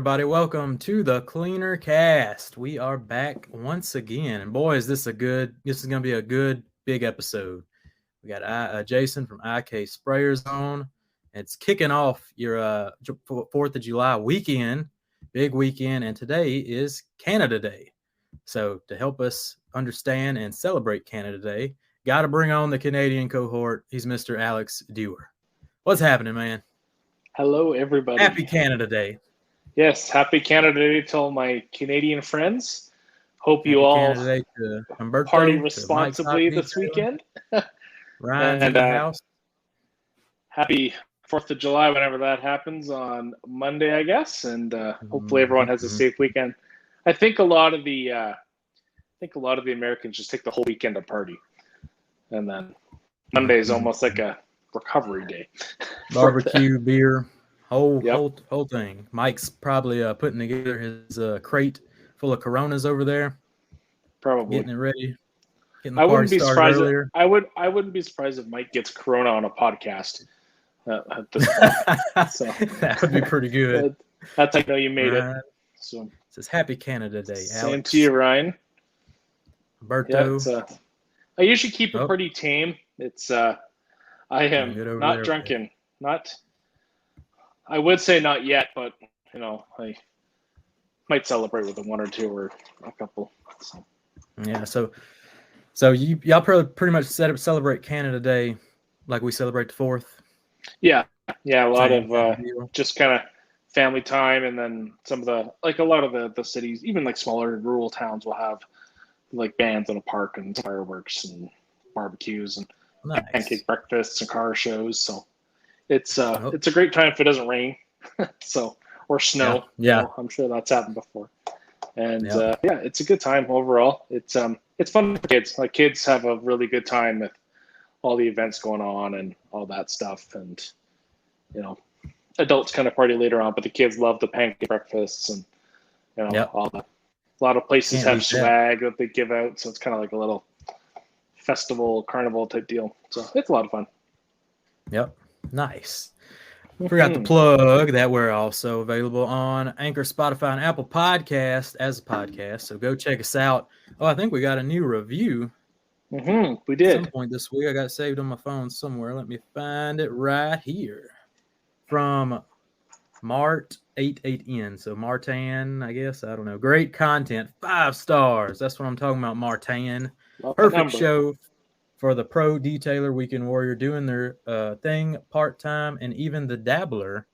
everybody. Welcome to the Cleaner Cast. We are back once again, and boy, is this going to be a good big episode. We got Jason from IK Sprayer Zone. It's kicking off your 4th of July weekend, big weekend, and today is Canada Day. So to help us understand and celebrate Canada Day, got to bring on the Canadian cohort. He's Mr. Alex Dewar. What's happening, man? Hello, everybody. Happy Canada Day. Yes, happy Canada Day to all my Canadian friends. Hope you all Humberto, party responsibly this weekend. Ryan's in the house. Happy 4th of July, whenever that happens on Monday, I guess, and hopefully everyone has a safe weekend. I think a lot of the Americans just take the whole weekend to party, and then Monday is almost like a recovery day. Barbecue, beer. Whole thing. Mike's probably putting together his crate full of Coronas over there. Probably getting it ready. I wouldn't be surprised. I wouldn't be surprised if Mike gets Corona on a podcast at this point. So that would be pretty good. That's how I know you made it. So it says Happy Canada Day, Alex. Same to you, Ryan. Berto. Yeah, I usually keep it pretty tame. It's I am not drunken. I would say not yet, but I might celebrate with a one or two or a couple. So. Yeah, so y'all pretty much celebrate Canada Day like we celebrate the 4th. Yeah, a lot of just kind of family time, and then some of a lot of the cities, even like smaller rural towns, will have like bands in a park and fireworks and barbecues and pancake breakfasts and car shows. So. It's a great time if it doesn't rain, or snow. Yeah. I'm sure that's happened before. And it's a good time overall. It's fun for kids. Like kids have a really good time with all the events going on and all that stuff. And adults kind of party later on, but the kids love the pancake breakfasts and all that. A lot of places have swag that they give out, so it's kind of like a little festival, carnival type deal. So it's a lot of fun. Yep. Nice. Forgot to plug that we're also available on Anchor, Spotify, and Apple Podcast as a podcast. So go check us out. Oh, I think we got a new review. We did. At some point this week. I got it saved on my phone somewhere. Let me find it right here. From Mart88N. So Martin, I guess. I don't know. Great content. 5 stars. That's what I'm talking about, Martin. Perfect show for the pro detailer, weekend warrior, doing their thing part-time, and even the dabbler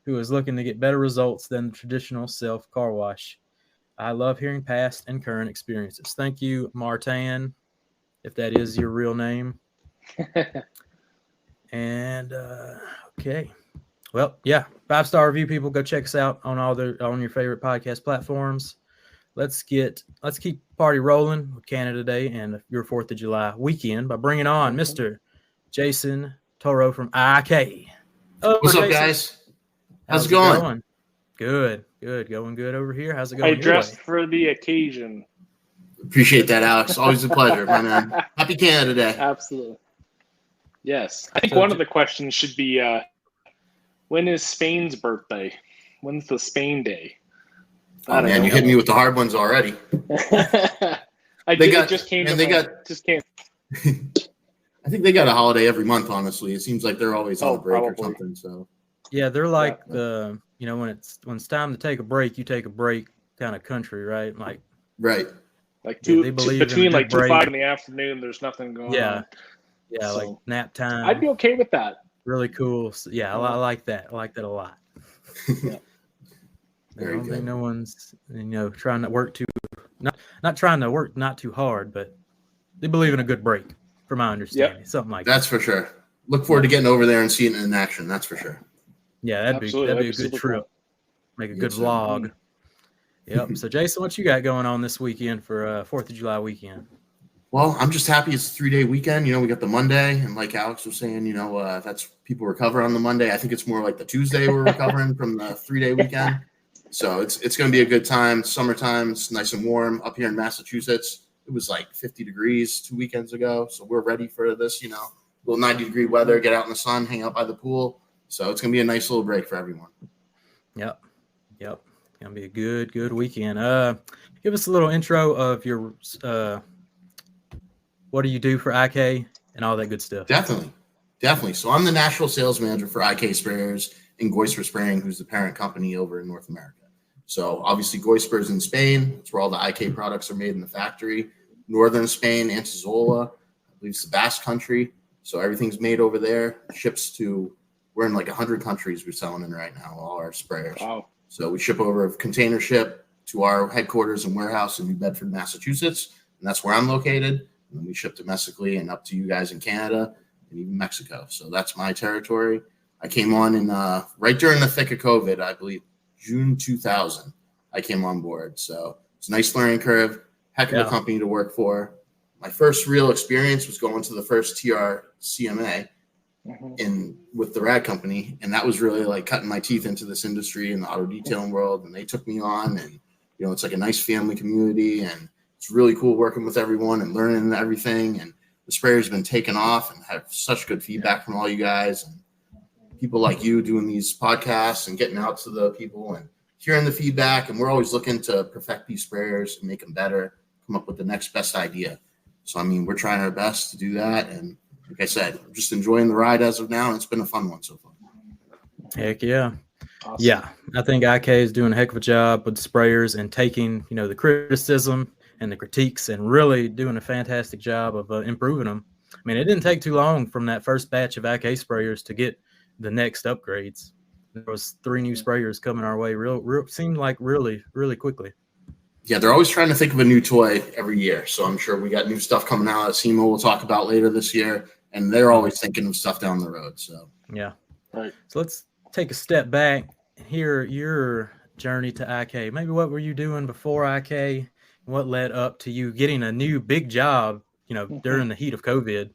who is looking to get better results than the traditional self-car wash. I love hearing past and current experiences. Thank you, Martin, if that is your real name. And, okay. Well, yeah, 5-star review, people. Go check us out on on your favorite podcast platforms. Let's keep party rolling with Canada Day and your 4th of July weekend by bringing on Mr. Jason Touro from IK. What's up, guys? How's it going? Good. Going good over here. How's it going? I dressed for the occasion. Appreciate that, Alex. Always a pleasure, my man. Happy Canada Day. Absolutely. Yes. I think one of the questions should be, when is Spain's birthday? When's the Spain Day? Oh man, you hit me with the hard ones already. I think they got a holiday every month. Honestly, it seems like they're always on a break or something. So yeah, they're like when it's time to take a break, you take a break kind of country, right? Like between like 2-5 in the afternoon, there's nothing going on. Yeah, so, like nap time. I'd be okay with that. Really cool. So, yeah, I like that. I like that a lot. Yeah. I don't think no one's trying to work not trying to work not too hard, but they believe in a good break, from my understanding. Something like that's that. for sure. Look forward to getting over there and seeing it in action. That's for sure. Yeah, that'd be a good trip. Cool. Make a good vlog. Yep. So Jason, what you got going on this weekend for 4th of July weekend? Well, I'm just happy it's a 3-day weekend. We got the Monday, and like Alex was saying, that's people recover on the Monday. I think it's more like the Tuesday we're recovering from the 3-day weekend. So it's going to be a good time. Summertime, it's nice and warm up here in Massachusetts. It was like 50 degrees 2 weekends ago. So we're ready for this, little 90-degree weather, get out in the sun, hang out by the pool. So it's going to be a nice little break for everyone. Yep. Gonna be a good weekend. Give us a little intro of your what do you do for IK and all that good stuff. Definitely. So I'm the national sales manager for IK Sprayers and Goisper Spraying, who's the parent company over in North America. So obviously Goisper is in Spain. That's where all the IK products are made in the factory. Northern Spain, Antizola, I believe it's the Basque country. So everything's made over there. Ships to, we're in like 100 countries we're selling in right now, all our sprayers. Wow. So we ship over a container ship to our headquarters and warehouse in New Bedford, Massachusetts. And that's where I'm located. And then we ship domestically and up to you guys in Canada and even Mexico. So that's my territory. I came on in right during the thick of COVID, I believe June 2000, I came on board. So it's a nice learning curve, heck of a company to work for. My first real experience was going to the first TRCMA with the Rad company. And that was really like cutting my teeth into this industry in the auto detailing world. And they took me on, and, you know, it's like a nice family community, and it's really cool working with everyone and learning everything. And the sprayer's been taken off and have such good feedback from all you guys and people like you doing these podcasts and getting out to the people and hearing the feedback. And we're always looking to perfect these sprayers and make them better, come up with the next best idea. So, I mean, we're trying our best to do that. And like I said, I'm just enjoying the ride as of now. And it's been a fun one so far. Heck yeah. Awesome. Yeah. I think IK is doing a heck of a job with the sprayers and taking, you know, the criticism and the critiques and really doing a fantastic job of improving them. I mean, it didn't take too long from that first batch of IK sprayers to get the next upgrades. There was 3 new sprayers coming our way. Seemed like really quickly. Yeah, they're always trying to think of a new toy every year. So I'm sure we got new stuff coming out that SEMA we'll talk about later this year, and they're always thinking of stuff down the road. So yeah, right. So let's take a step back and hear your journey to IK. Maybe what were you doing before IK, and what led up to you getting a new big job, you know, during the heat of COVID?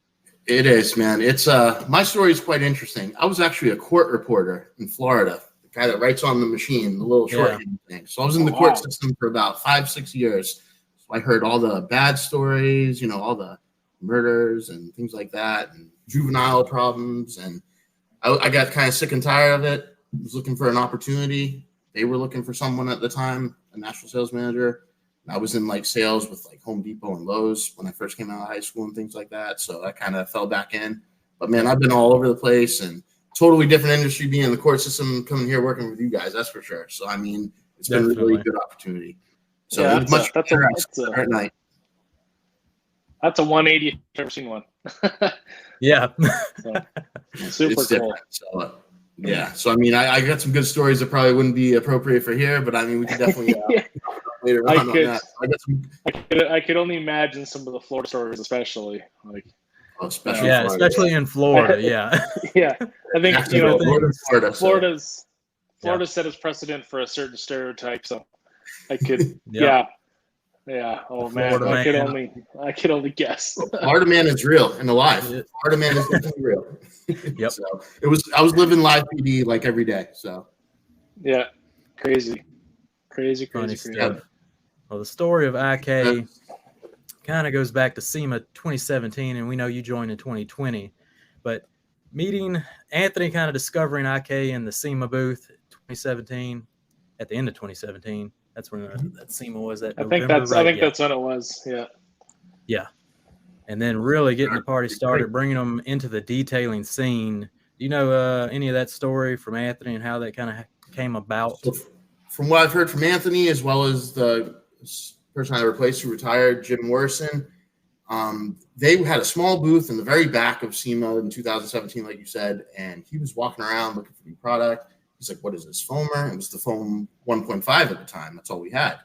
It is, man. It's my story is quite interesting. I was actually a court reporter in Florida, the guy that writes on the machine, the little short thing. So I was in the court system for about 5-6 years. So I heard all the bad stories, you know, all the murders and things like that, and juvenile problems. And I got kind of sick and tired of it. I was looking for an opportunity. They were looking for someone at the time, a national sales manager. I was in like sales with like Home Depot and Lowe's when I first came out of high school and things like that. So I kind of fell back in. But man, I've been all over the place and totally different industry being in the court system, coming here working with you guys. That's for sure. So, I mean, it's been a really good opportunity. So yeah, it was much better at night. That's a 180 if I've ever seen one. Yeah. So, super cool. So, yeah. So, I mean, I got some good stories that probably wouldn't be appropriate for here, but I mean, we could definitely later on that. I could only imagine some of the Florida stories, especially like. Especially in Florida. Yeah. Yeah, I think you know Florida's set its precedent for a certain stereotype, so I could yeah. Oh man, I could only guess. Florida man is real and alive. Florida man is definitely real. Yep. So I was living live PD like every day. So yeah, crazy. Stuff. Well, the story of IK kind of goes back to SEMA 2017, and we know you joined in 2020. But meeting Anthony, kind of discovering IK in the SEMA booth 2017, at the end of 2017. That's when that SEMA was. That November, I think that's when it was. Yeah. Yeah. And then really getting the party started, bringing them into the detailing scene. Do you know any of that story from Anthony and how that kind of came about? So from what I've heard from Anthony, as well as the person I replaced who retired, Jim Morrison, they had a small booth in the very back of SEMA in 2017, like you said, and he was walking around looking for new product. He's like, what is this foamer? It was the foam 1.5 at the time. That's all we had.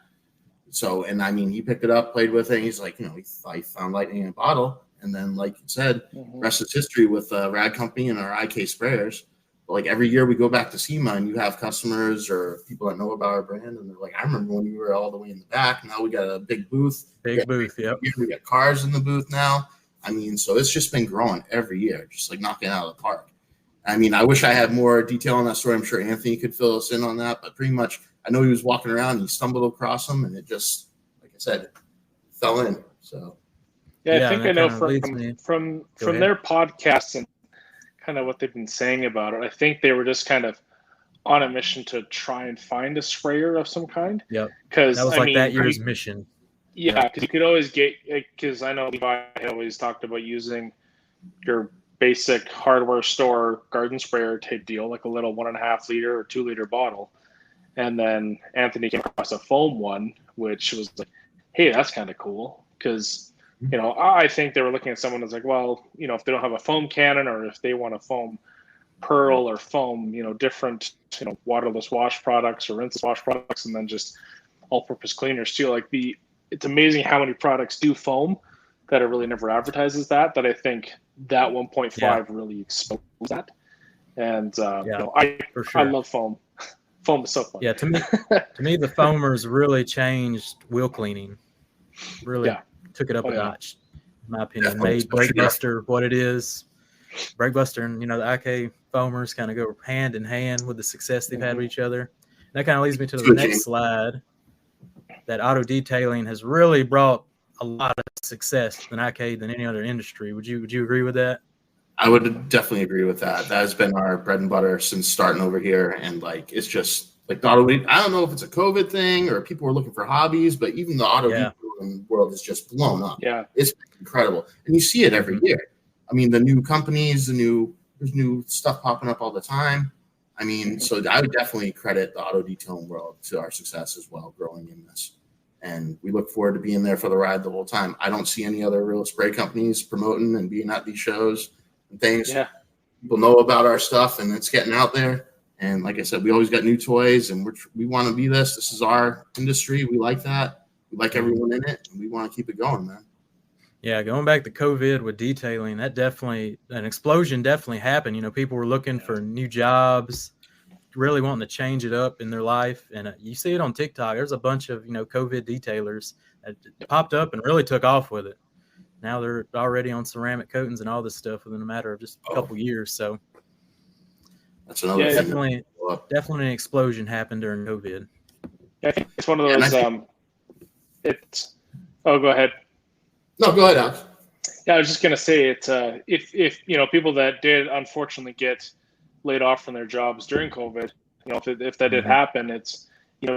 So, and I mean, he picked it up, played with it. He's like, you know, he found lightning in a bottle. And then, like you said, rest is history with Rad Company and our IK sprayers. But like every year we go back to SEMA and you have customers or people that know about our brand. And they're like, I remember when we were all the way in the back. Now we got a big booth. Yep. We got cars in the booth now. I mean, so it's just been growing every year, just like knocking it out of the park. I mean, I wish I had more detail on that story. I'm sure Anthony could fill us in on that, but pretty much I know he was walking around and he stumbled across them and it just, like I said, fell in. So yeah, I think I know from their podcasts and kind of what they've been saying about it. I think they were just kind of on a mission to try and find a sprayer of some kind. Yep. Because that was like that year's mission. Yeah, because you could always get, because I know Levi always talked about using your basic hardware store garden sprayer type deal, like a little 1.5 liter or 2 liter bottle. And then Anthony came across a foam one, which was like, hey, that's kind of cool. Because, I think they were looking at someone that's like, well, if they don't have a foam cannon, or if they want a foam pearl or foam, different, waterless wash products or rinseless wash products, and then just all-purpose cleaners too. Like it's amazing how many products do foam that are really never advertised as that I think that 1.5 really exposed that. And for sure. I love foam. Foam is so fun. Yeah, to me, the foamers really changed wheel cleaning. Really took it up a notch, in my opinion. Made Breakbuster what it is. Breakbuster and the IK foamers kind of go hand in hand with the success they've had with each other. And that kind of leads me to the next slide. That auto detailing has really brought a lot of success than IK than any other industry. Would you agree with that? I would definitely agree with that. That has been our bread and butter since starting over here, and it's just like the auto. I don't know if it's a COVID thing or people were looking for hobbies, but even the auto detailing world is just blown up. Yeah, it's incredible, and you see it every year. I mean, the new companies, there's new stuff popping up all the time. I mean, so I would definitely credit the auto detailing world to our success as well, growing in this. And we look forward to being there for the ride the whole time. I don't see any other real spray companies promoting and being at these shows and things. Yeah. People know about our stuff, and it's getting out there. And like I said, we always got new toys, and we want to be this. This is our industry. We like that. We like everyone in it, and we want to keep it going, man. Yeah, going back to COVID with detailing, that an explosion definitely happened. People were looking for new jobs, really wanting to change it up in their life. And you see it on TikTok. There's a bunch of, COVID detailers that popped up and really took off with it. Now they're already on ceramic coatings and all this stuff within a matter of just a couple years. So that's another thing. Definitely an explosion happened during COVID. Yeah, I think it's one of those, go ahead. No, go ahead, Alex. Yeah, I was just going to say if people that did unfortunately get laid off from their jobs during COVID, if that did happen, it's,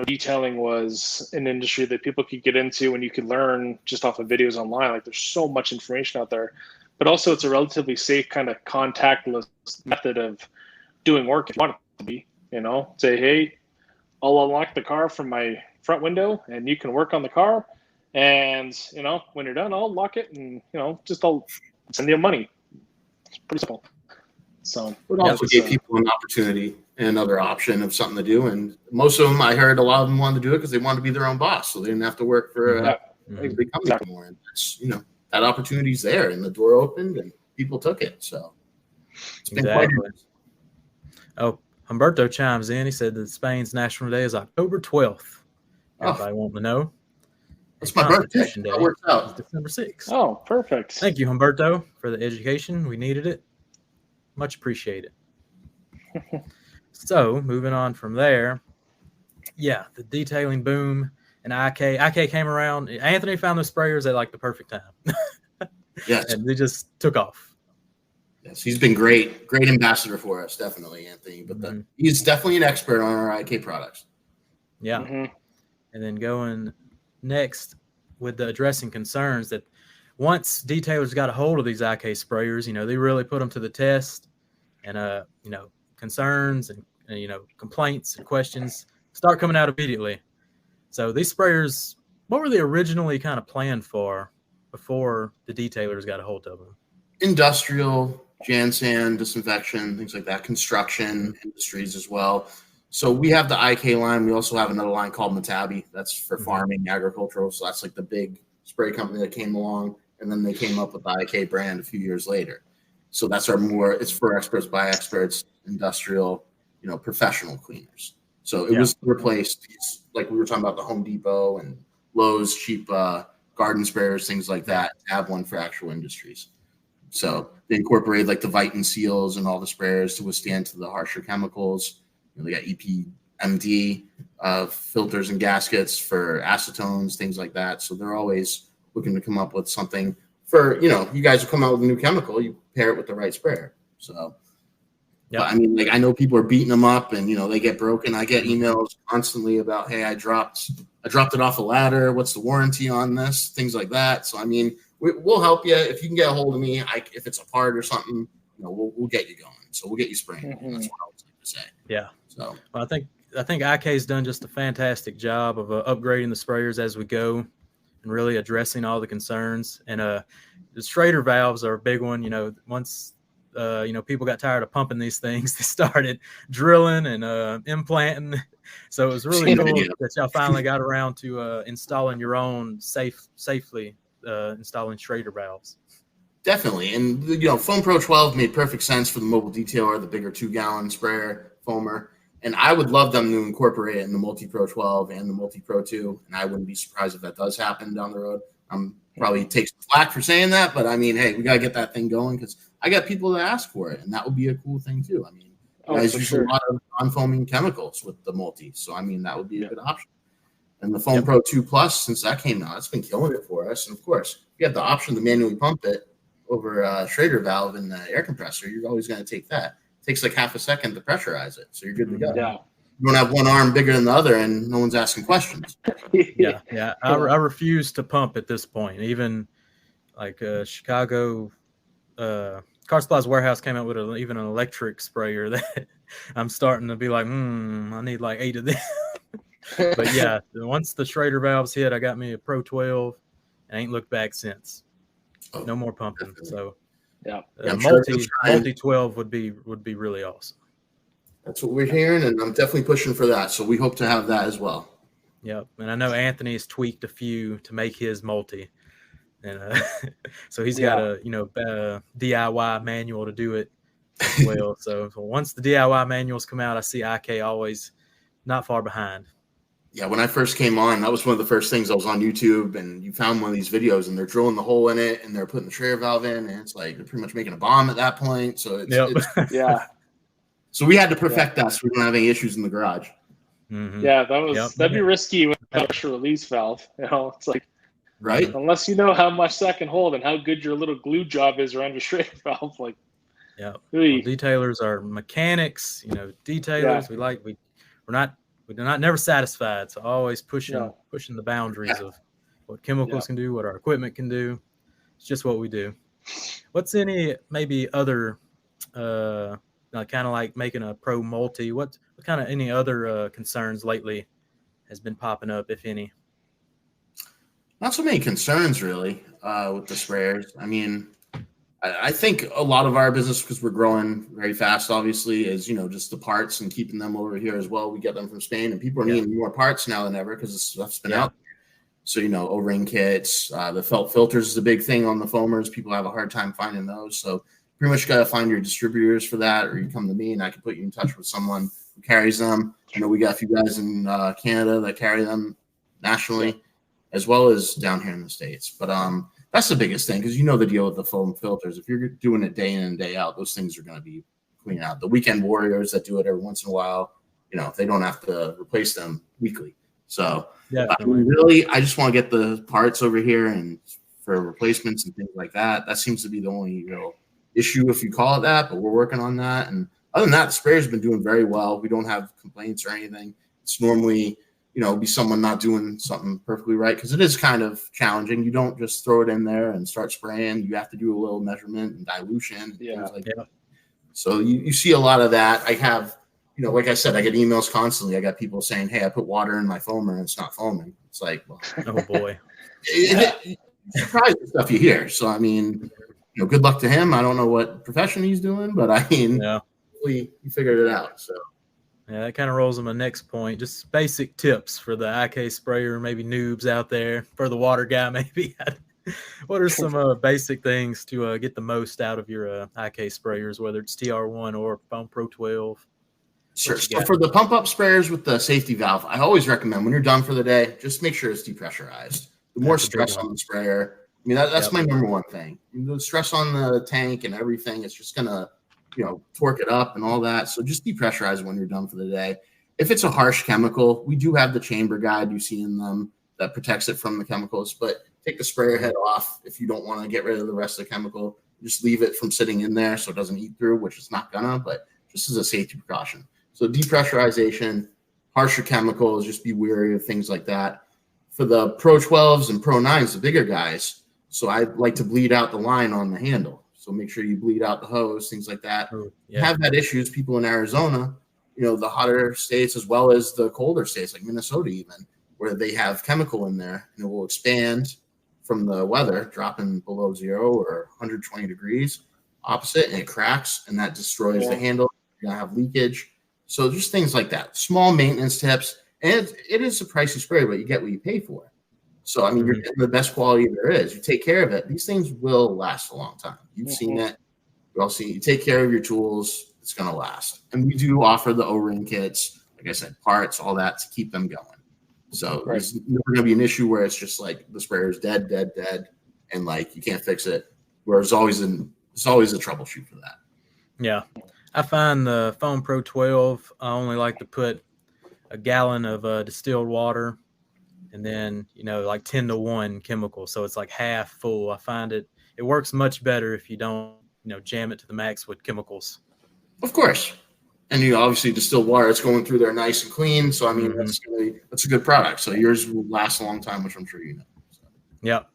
detailing was an industry that people could get into and you could learn just off of videos online. Like there's so much information out there, but also it's a relatively safe kind of contactless method of doing work if you want it to be, say, hey, I'll unlock the car from my front window and you can work on the car. And, when you're done, I'll lock it and, I'll send you money. It's pretty simple. So it also gave people an opportunity and another option of something to do. And most of them, I heard a lot of them wanted to do it because they wanted to be their own boss. So they didn't have to work for a big company anymore. And that's, that opportunity's there and the door opened and people took it. So it's been quite interesting. Oh, Humberto chimes in. He said that Spain's National Day is October 12th. Everybody wanting to know. It's my birthday. That works out. It's December 6th. Oh, perfect. Thank you, Humberto, for the education. We needed it. Much appreciated. So, moving on from there. Yeah, the detailing boom and IK came around. Anthony found the sprayers at the perfect time. Yes. And they just took off. Yes, he's been great ambassador for us, definitely, Anthony. But he's definitely an expert on our IK products. Yeah. And then going next with the addressing concerns that once detailers got a hold of these IK sprayers, they really put them to the test and, concerns and complaints and questions start coming out immediately. So these sprayers, what were they originally kind of planned for before the detailers got a hold of them? Industrial, Jansan, disinfection, things like that, construction industries as well. So we have the IK line. We also have another line called Matabi. That's for farming, agricultural. So that's the big spray company that came along. And then they came up with the IK brand a few years later. So that's it's for experts by experts, industrial, professional cleaners. So it was replaced, like we were talking about the Home Depot and Lowe's cheap garden sprayers, things like that, have one for actual industries. So they incorporated the Vitin seals and all the sprayers to withstand the harsher chemicals. They got EPMD filters and gaskets for acetones, things like that. So they're always looking to come up with something for, you guys will come out with a new chemical, you pair it with the right sprayer. So Yep. But I mean, like, I know people are beating them up and, they get broken. I get emails constantly about, hey, I dropped it off a ladder. What's the warranty on this? Things like that. So, I mean, we'll help you. If you can get a hold of me, if it's a part or something, we'll get you going. So we'll get you spraying. That's what I always like to say. Yeah. So well, I think IK's done just a fantastic job of upgrading the sprayers as we go and really addressing all the concerns. And the Schrader valves are a big one. Once people got tired of pumping these things, they started drilling and implanting. So it was really cool that y'all finally got around to installing your own safely installing Schrader valves. Definitely. And, Foam Pro 12 made perfect sense for the mobile detailer, the bigger 2-gallon sprayer foamer. And I would love them to incorporate it in the Multi Pro 12 and the Multi Pro 2. And I wouldn't be surprised if that does happen down the road. Probably take some flack for saying that, but I mean, hey, we got to get that thing going because I got people that ask for it. And that would be a cool thing too. I mean, guys use a lot of non-foaming chemicals with the Multi. So, I mean, that would be a good option. And the Foam Pro 2 Plus, since that came out, it's been killing it for us. And of course, you have the option to manually pump it over a Schrader valve in the air compressor. You're always going to take that. It takes like half a second to pressurize it. So you're good to go. Yeah. You don't have one arm bigger than the other and no one's asking questions. Yeah. I refuse to pump at this point. Even like Chicago Car Supplies Warehouse came out with even an electric sprayer that I'm starting to be like, I need like 8 of them. But yeah, once the Schrader valves hit, I got me a Pro 12 and ain't looked back since. No more pumping. Definitely. So yeah, multi 12 would be really awesome. That's what we're hearing, and I'm definitely pushing for that. So we hope to have that as well. Yep, and I know Anthony has tweaked a few to make his multi, and so he's got a DIY manual to do it as well. So once the DIY manuals come out, I see IK always not far behind. Yeah, when I first came on, that was one of the first things. I was on YouTube, and you found one of these videos, and they're drilling the hole in it, and they're putting the Schrader valve in, and it's like they're pretty much making a bomb at that point. So it's yeah. So we had to perfect that so we don't have any issues in the garage. Mm-hmm. Yeah, that'd be risky with the pressure release valve. It's like right unless you know how much that can hold and how good your little glue job is around your Schrader valve. Like, well, detailers are mechanics. Detailers. Yeah. We're never satisfied. So always pushing the boundaries of what chemicals can do, what our equipment can do. It's just what we do. What's any maybe other kind of like making a Pro Multi? What kind of any other concerns lately has been popping up, if any? Not so many concerns really with the sprayers. I mean, I think a lot of our business, because we're growing very fast, obviously, is just the parts and keeping them over here as well. We get them from Spain, and people are needing more parts now than ever because this stuff's been out. So O-ring kits, the felt filters is a big thing on the foamers. People have a hard time finding those, so pretty much got to find your distributors for that, or you come to me and I can put you in touch with someone who carries them. We got a few guys in Canada that carry them nationally, as well as down here in the States. But that's the biggest thing, because the deal with the foam filters. If you're doing it day in and day out, those things are going to be cleaned out. The weekend warriors that do it every once in a while, they don't have to replace them weekly. So I just want to get the parts over here and for replacements and things like that. That seems to be the only real issue, if you call it that, but we're working on that. And other than that, the sprayer's been doing very well. We don't have complaints or anything. It's normally be someone not doing something perfectly right, because it is kind of challenging. You don't just throw it in there and start spraying. You have to do a little measurement and dilution and things like that. So you see a lot of that. I have, like I said, I get emails constantly. I got people saying, hey, I put water in my foamer and it's not foaming. It's like, well, oh boy. It's surprising stuff you hear. So, I mean, good luck to him. I don't know what profession he's doing, but I mean, he figured it out. So. Yeah, that kind of rolls on my next point. Just basic tips for the IK sprayer, maybe noobs out there, for the water guy, maybe. What are some basic things to get the most out of your IK sprayers, whether it's TR1 or Foam Pro 12? Sure. So for the pump-up sprayers with the safety valve, I always recommend when you're done for the day, just make sure it's depressurized. The more stress on the sprayer, I mean, that's my number one thing. The stress on the tank and everything, it's just going to torque it up and all that. So just depressurize when you're done for the day. If it's a harsh chemical, we do have the chamber guide you see in them that protects it from the chemicals, but take the sprayer head off if you don't want to get rid of the rest of the chemical. Just leave it from sitting in there so it doesn't eat through, which it's not gonna, but just as a safety precaution. So depressurization, harsher chemicals, just be wary of things like that. For the Pro 12s and Pro 9s, the bigger guys, so I like to bleed out the line on the handle. So make sure you bleed out the hose, things like that. Have had issues, people in Arizona, the hotter states as well as the colder states like Minnesota even, where they have chemical in there and it will expand from the weather, dropping below 0 or 120 degrees opposite, and it cracks and that destroys the handle. You're going to have leakage. So just things like that. Small maintenance tips. And it is a pricey spray, but you get what you pay for. So, I mean, you're getting the best quality there is. You take care of it. These things will last a long time. You've seen it. We all see it. You take care of your tools, it's going to last. And we do offer the O-ring kits, like I said, parts, all that to keep them going. So there's never going to be an issue where it's just like the sprayer is dead, and like you can't fix it. Where it's always a troubleshoot for that. Yeah. I find the Foam Pro 12, I only like to put a gallon of distilled water and then, like 10-to-1 chemical. So it's like half full. I find it works much better if you don't, jam it to the max with chemicals. Of course. And you obviously distilled water, it's going through there nice and clean. So, I mean, that's a good product. So yours will last a long time, which I'm sure you know. So. Yep.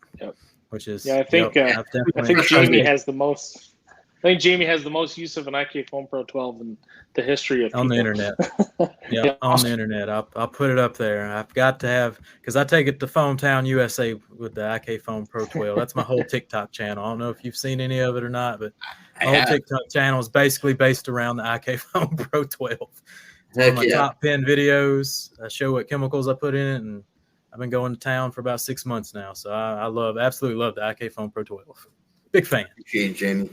Which is, I think Jamie has the most. I think Jamie has the most use of an IK Foam Pro 12 in the history of people. On the internet. On the internet. I'll put it up there. I've got to have, because I take it to Foam Town, USA with the IK Foam Pro 12. That's my whole TikTok channel. I don't know if you've seen any of it or not, but my whole TikTok channel is basically based around the IK Foam Pro 12. It's one of my top 10 videos. I show what chemicals I put in it, and I've been going to town for about 6 months now. So I absolutely love the IK Foam Pro 12. Big fan. Appreciate it, Jamie.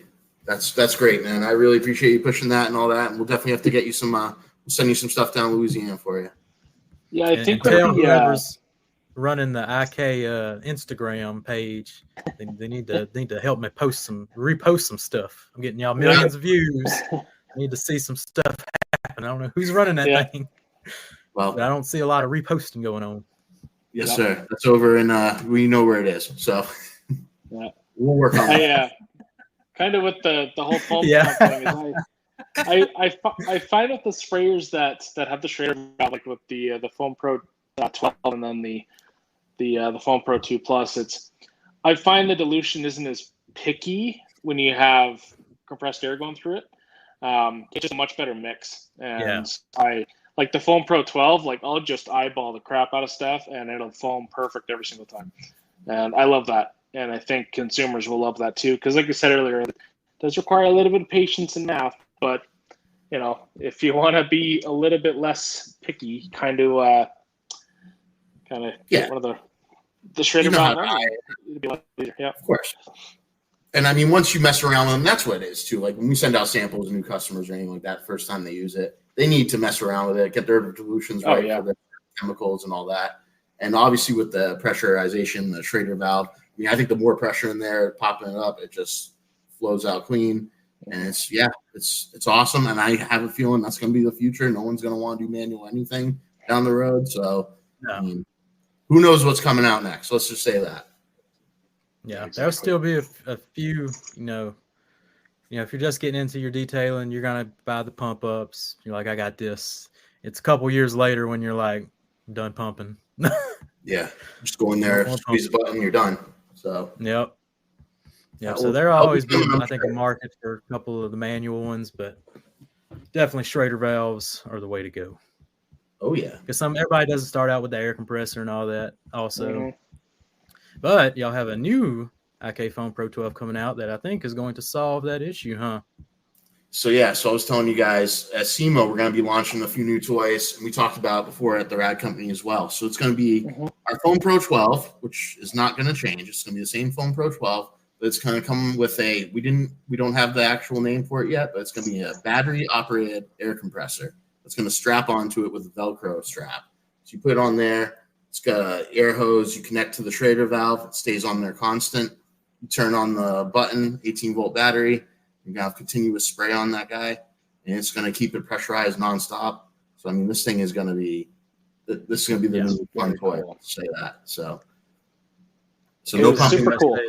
That's great, man. I really appreciate you pushing that and all that. And we'll definitely have to get you some. We'll send you some stuff down Louisiana for you. Yeah, I think whoever's running the IK Instagram page, they need to help me repost some stuff. I'm getting y'all millions of views. I need to see some stuff happen. I don't know who's running that thing. Well, but I don't see a lot of reposting going on. Yes, sir. That's over, and we know where it is. So we'll work on it. Kind of with the whole foam thing. I find with the sprayers that have the Schrader valve, like with the Foam Pro 12 and then the Foam Pro 2 Plus, I find the dilution isn't as picky when you have compressed air going through it. It's just a much better mix. And I like the Foam Pro 12. Like I'll just eyeball the crap out of stuff and it'll foam perfect every single time. And I love that. And I think consumers will love that too, because like I said earlier, it does require a little bit of patience and math. But if you want to be a little bit less picky, kind of get one of the Schrader valve. Of course. And I mean, once you mess around with them, that's what it is too. Like when we send out samples to new customers or anything like that, first time they use it, they need to mess around with it, get their dilutions right for the chemicals and all that. And obviously with the pressurization, the Schrader valve. I mean, I think the more pressure in there, popping it up, it just flows out clean. And it's awesome. And I have a feeling that's going to be the future. No one's going to want to do manual anything down the road. So, I mean, who knows what's coming out next? Let's just say that. Yeah, there'll still be a few, if you're just getting into your detailing, you're going to buy the pump ups. You're like, I got this. It's a couple years later when you're like, I'm done pumping. Just go in there, squeeze the button, you're done. So Yep. So there'll always be, I think, a market for a couple of the manual ones, but definitely Schrader valves are the way to go. Oh yeah, because everybody doesn't start out with the air compressor and all that. Also, but y'all have a new IK Foam Pro 12 coming out that I think is going to solve that issue, huh? So I was telling you guys at SEMA we're going to be launching a few new toys, and we talked about before at the Rad Company as well. So it's going to be our Foam Pro 12, which is not going to change. It's going to be the same Foam Pro 12, but it's going to come with we don't have the actual name for it yet, but it's going to be a battery operated air compressor. It's going to strap onto it with a Velcro strap. So you put it on there. It's got an air hose. You connect to the Schrader valve. It stays on there constant. You turn on the button, 18-volt battery. You're going to have continuous spray on that guy, and it's going to keep it pressurized nonstop. So, I mean, this thing is going to be the new fun toy. I'll say that. So no pumping. Super cool.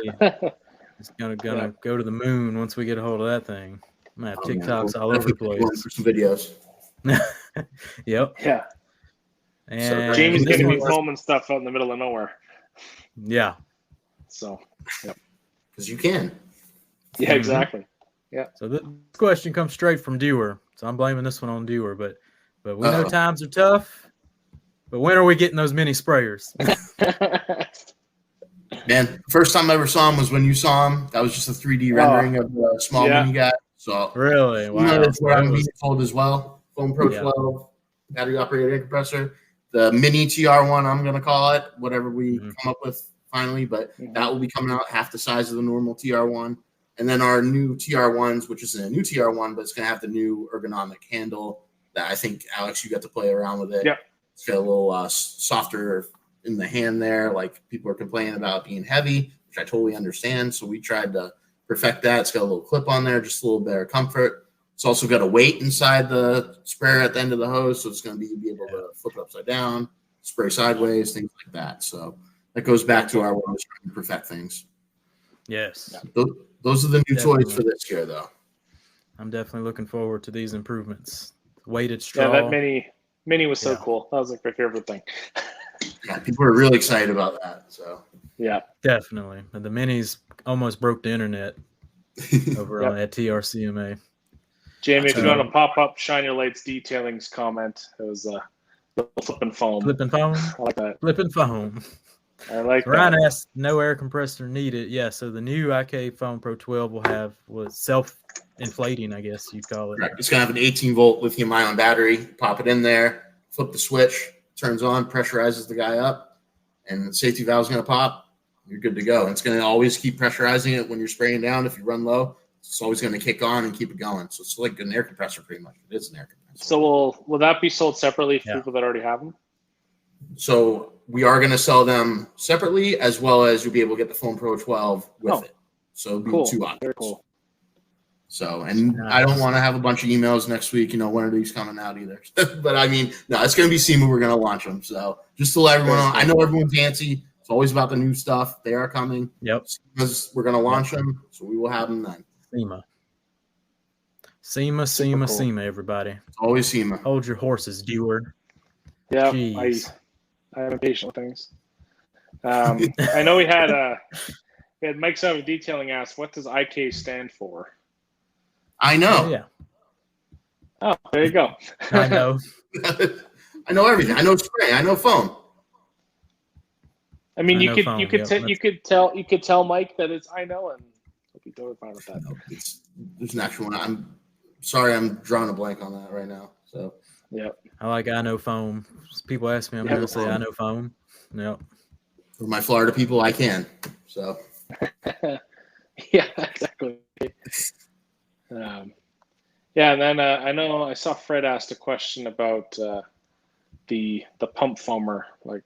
It's gonna go to the moon once we get a hold of that thing. I'm gonna have TikToks all over the place. For some videos. Yep. Yeah. And so Jamie's going to be foaming stuff out in the middle of nowhere. Yeah. So, yep. Because you can. Yeah, exactly. Yeah. So this question comes straight from Dewar. So I'm blaming this one on Dewar, but we know times are tough. But when are we getting those mini sprayers? Man, first time I ever saw him was when you saw him. That was just a 3D rendering of the small mini guy. So really, wow. That's what I'm being told as well. Foam Pro 12, battery operated air compressor. The mini TR1, I'm gonna call it, whatever we come up with finally. But that will be coming out half the size of the normal TR1. And then our new TR1s, which isn't a new TR1, but it's gonna have the new ergonomic handle that I think Alex, you got to play around with it. Yeah. It's got a little softer in the hand there. Like people are complaining about being heavy, which I totally understand. So we tried to perfect that. It's got a little clip on there, just a little better comfort. It's also got a weight inside the sprayer at the end of the hose, so it's going to be able to flip it upside down, spray sideways, things like that. So that goes back to our way of trying to perfect things. Yes. Those are the new toys for this year, though. I'm definitely looking forward to these improvements. Weighted straw. Yeah, that mini was so cool. That was like my favorite thing. Yeah, people are really excited about that. So yeah, definitely. And the minis almost broke the internet over at TRCMA. Jamie, if you want to pop up Shine Your Lights Detailing's comment, it was flipping foam. Flipping foam? I like that. Flipping foam. I like that. Ryan asked, no air compressor needed. Yeah, so the new IK Foam Pro 12 will was self-inflating, I guess you'd call it. Right. It's going to have an 18-volt lithium-ion battery. Pop it in there, flip the switch, turns on, pressurizes the guy up, and the safety valve's going to pop. You're good to go. And it's going to always keep pressurizing it when you're spraying down. If you run low, it's always going to kick on and keep it going. So it's like an air compressor pretty much. It is an air compressor. So will that be sold separately for people that already have them? So we are going to sell them separately, as well as you'll be able to get the Foam Pro 12 with it. So it'll be two options. Very cool. So, and I don't want to have a bunch of emails next week, when are these coming out either. But I mean, no, it's going to be SEMA. We're going to launch them. So just to let everyone know, I know everyone's antsy. It's always about the new stuff. They are coming. Yep. We're going to launch them. So we will have them then. SEMA, everybody. It's always SEMA. Hold your horses, Dewar. Yeah, I am impatient with things. I know we had Mike's out of detailing asked, what does IK stand for? I know. Oh, yeah. Oh, there you go. I know. I know everything. I know spray. I know foam. I mean, you could tell Mike that it's I know, and he'll be totally fine with that. No, there's an actual one. I'm sorry, I'm drawing a blank on that right now. So yeah, I know foam. People ask me, I'm going to say I know foam. Yep. For my Florida people, I can. So yeah, exactly. Yeah, and then I know I saw Fred asked a question about the pump foamer, like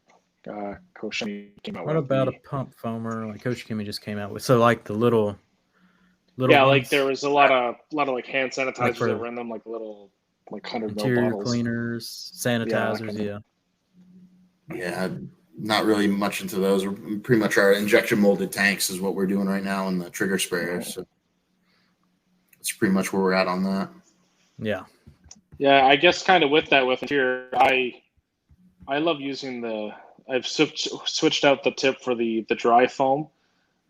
Coach Kimmy came out with. What about a pump foamer like Coach Kimmy just came out with? So like the little yeah, ones, like there was a lot of like hand sanitizers that were in them, like little like 100 ml interior bottles. Cleaners, sanitizers, yeah. Not really much into those. We're pretty much our injection molded tanks is what we're doing right now in the trigger sprayers. So that's pretty much where we're at on that. Yeah. Yeah, I guess kind of with interior, I love using I've switched out the tip for the dry foam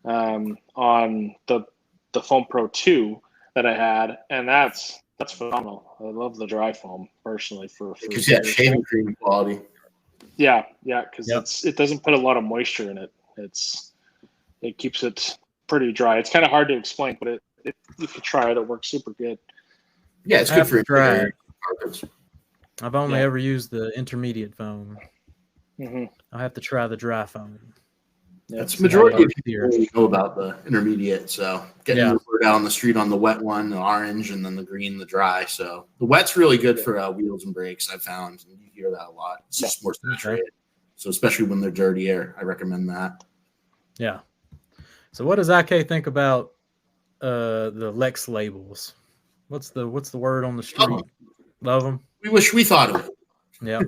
on the Foam Pro 2 that I had, and that's phenomenal. I love the dry foam personally because shaving cream quality. Yeah, because it doesn't put a lot of moisture in it. It keeps it pretty dry. It's kind of hard to explain, but if you try it, it works super good. Yeah, it's good for dry. I've only ever used the intermediate foam. Mm-hmm. I'll have to try the dry foam. That's the majority of people really know about the intermediate. So getting the word out on the street on the wet one, the orange, and then the green, the dry. So the wet's really good for wheels and brakes, I've found. And you hear that a lot. It's just more saturated. So especially when they're dirty air, I recommend that. Yeah. So what does IK think about the Lex labels? What's the word on the street? Love them. We wish we thought of it. Yeah.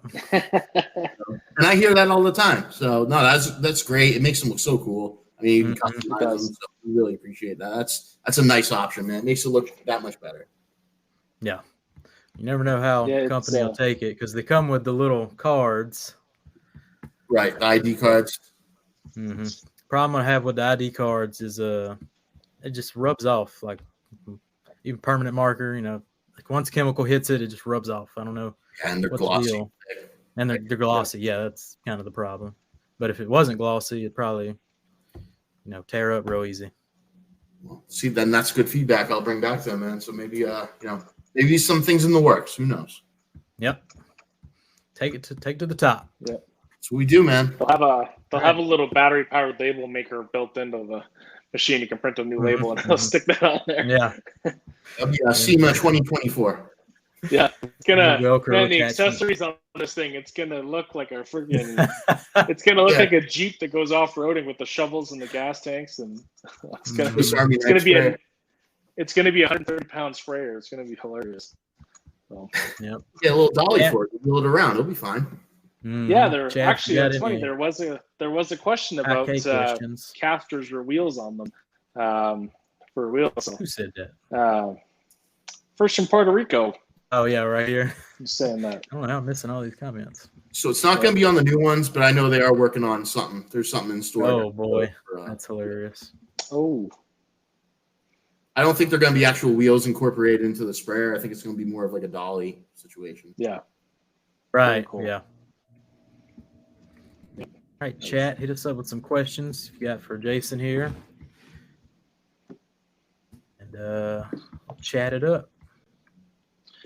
And I hear that all the time. So no, that's great. It makes them look so cool. I mean, you can customize them. So we really appreciate that. That's a nice option, man. It makes it look that much better. Yeah. You never know how the company will take it because they come with the little cards. Right, the ID cards. Mm-hmm. Problem I have with the ID cards is it just rubs off, like even permanent marker, like once chemical hits it, it just rubs off. I don't know. Yeah, and they're what's glossy. The deal. And they're glossy. Yeah, that's kind of the problem. But if it wasn't glossy, it'd probably, tear up real easy. Well, see, then that's good feedback I'll bring back to them, man. So maybe, maybe some things in the works. Who knows? Yep. Take to the top. Yep. That's what we do, man. They'll have a little battery powered label maker built into the machine. You can print a new label and they'll stick that on there. Yeah. That'll be a SEMA 2024. Yeah, it's gonna. Man, the accessories on this thing, it's gonna look like a freaking. It's gonna look like a Jeep that goes off roading with the shovels and the gas tanks, and it's gonna be a 130-pound sprayer. It's gonna be hilarious. So. Yep. Yeah, a little dolly for it. Wheel it around. It'll be fine. Yeah, that's funny. There was a question about casters or wheels on them for wheels. So, who said that? First from Puerto Rico. Oh yeah, right here. I'm saying that. I don't know how I'm missing all these comments. So it's not going to be on the new ones, but I know they are working on something. There's something in store. Oh boy, that's hilarious. Oh, I don't think they're going to be actual wheels incorporated into the sprayer. I think it's going to be more of like a dolly situation. Yeah. Right. Cool. Yeah. All right, chat. Hit us up with some questions you got for Jason here, and I'll chat it up.